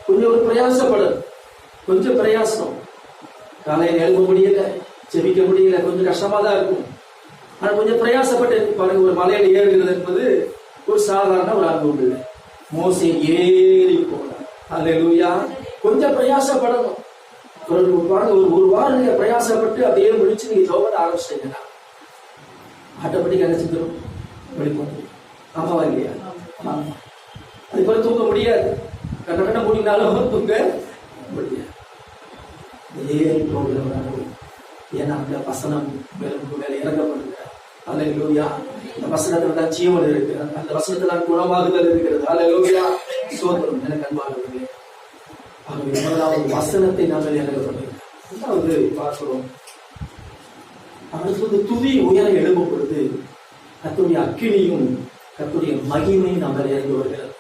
கொஞ்சம் ஒரு பிரயாசப்படும், கொஞ்சம் பிரயாசம். காலையில் எழுத முடியல, செபிக்க முடியல, கொஞ்சம் கஷ்டமா தான் இருக்கும். ஆனா கொஞ்சம் பிரயாசப்பட்டு பாருங்க, ஒரு மலையில ஏறுகிறது என்பது ஒரு சாதாரண ஒரு அனுபவம் இல்லை. மோசே ஏறி போனார். அல்லேலூயா. கொஞ்சம் பிரயாசப்படணும். ஒரு வாரம் நீங்க பிரயாசப்பட்டு அப்படியே முடிச்சு நீங்க ஜெபம் பண்ண ஆரம்பிச்சிட்டீங்கன்னா ஆட்டோமேட்டிக்கா என்ன செஞ்சிடும்? வெளிப்படும். ஆமாவா இல்லையா? அது போல தூங்க முடியாது. கண்ண முடினாலும் தூங்க முடியாது. ஏறி போகிறவர்கள், ஏன்னா அந்த வசனம் மேல இறங்கப்படுகிறார். அல்லேலூயா. அந்த வசனத்துல தான் ஜீவன் இருக்கு, அந்த வசனத்துல தான் குணமாகுதல் இருக்கிறது. அல்லேலூயா. சோதரம் எனக்கு அன்பானவர்களே. ஆகவே முதலாவது வசனத்தை நாங்கள் இறங்கப்படுகிறோம். இரண்டாவது பார்க்கிறோம், அடுத்தது துதி உயர எழுப்பும் பொழுது கர்த்தருடைய அக்கினியும் கர்த்தருடைய மகிமையும் நாங்கள் இறங்கி வருகிறது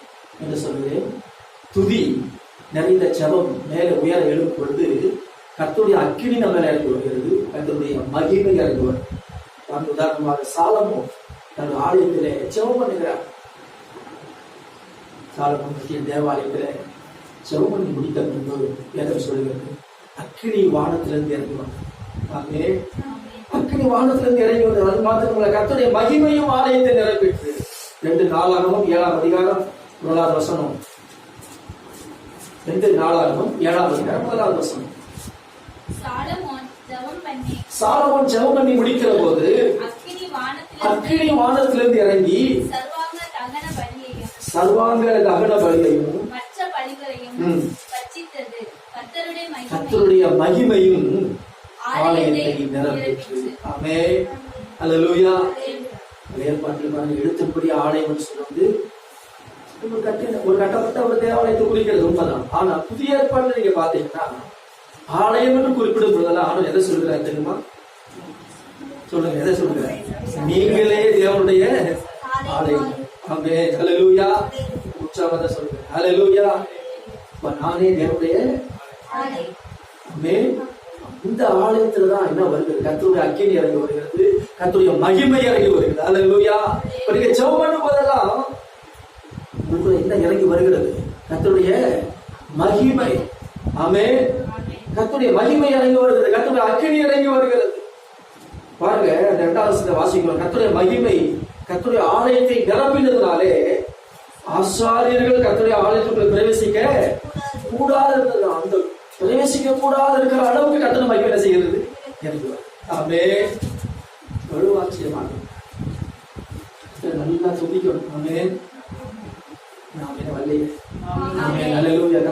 என்று சொல்கிறேன். துதி நிறைந்த ஜெபம் மேல உயர எழுப்பும் பொழுது கர்த்தருடைய அக்கினி நம்ம இறங்கி வருகிறது, கர்த்தருடைய மகிமை இறங்கி வருகிறது. உதாரணமாக சாலமோன் தன் ஆலயத்திலே ஜெபம் பண்ணுகிறார். சாலமோன் தேவாலயத்திலே ஜெபம் பண்ணி முடித்த பின்பு வேதம் சொல்கிறது, அக்கினி வானத்திலிருந்து இறங்கி வந்தார். அக்கினி வானத்திலிருந்து இறங்கி வந்தார். அது மாத்திரமல்ல, கர்த்தருடைய மகிமையும் ஆலயத்தை நிறைவேற்று. 2 நாளாகமம் 7ஆம் அதிகாரம் 1ஆவது வசனம். 2 நாளாகமம் 7ஆம் அதிகாரம் 1ஆவது வசனம். சாலமோன் ஜெபம் பண்ணி முடிக்கிற போது அக்கினி வானத்திலிருந்து இறங்கி சர்வாங்க தகன பலியையும் கர்த்தருடைய மகிமையும் ஆலயத்தை நிரப்பிற்று. ஆமென். அல்லேலூயா. ஏற்பாட்டில் பாருங்க, எழுத்துப்படி ஆலயம் சொல்லுவது ஒரு கட்டப்பட்ட ஒரு தேவாலயத்தை குறிக்கிறது உண்மைதான். ஆனா புதிய ஏற்பாட்டில் நீங்க பாத்தீங்கன்னா ஆலயம் என்று குறிப்பிடும் பொழுதெல்லாம் ஆனா எதை சொல்கிறார் தெரியுமா? சொல்லுங்க, எதை சொல்கிறார்? நீங்களே தேவனுடைய ஆலயம். ஆமென். அல்லேலூயா. உற்சாகத்தை சொல்லுங்க. அல்லேலூயா. நானே தேவனுடைய ஆமென். இந்த ஆலயத்துலதான் என்ன வருகிறது? கர்த்தருடைய அக்கினி இறங்கி வருகிறது, கர்த்தருடைய மகிமை இறங்கி வருகிறது. அல்லேலூயா. நீங்க ஜெபம் பண்ணும் போதெல்லாம் உங்களுக்கு என்ன இறங்கி வருகிறது? கர்த்தருடைய மகிமை. ஆமென். கர்த்தருடைய மகிமை இறங்கி வருகிறது, கர்த்தருடைய அக்கினி இறங்கி வருகிறது. பாருங்க, 2வது வசனத்தை வாசிக்கிறோம். கர்த்தருடைய மகிமை கர்த்தருடைய ஆலயத்தை நிரப்பினதுனாலே ஆசாரியர்கள் கர்த்தருடைய ஆலயத்துக்குள்ள பிரவேசிக்க கூடாது. அந்த பிரவேசிக்க கூடாது இருக்கிற அளவுக்கு கர்த்தருடைய மகிமை என்ன செய்கிறது? ஆமென். வலுவாட்சியமாக நல்லா துதிக்கணும். ஆமென். நாமே வல்லையே. ஆமென். அல்லேலூயா.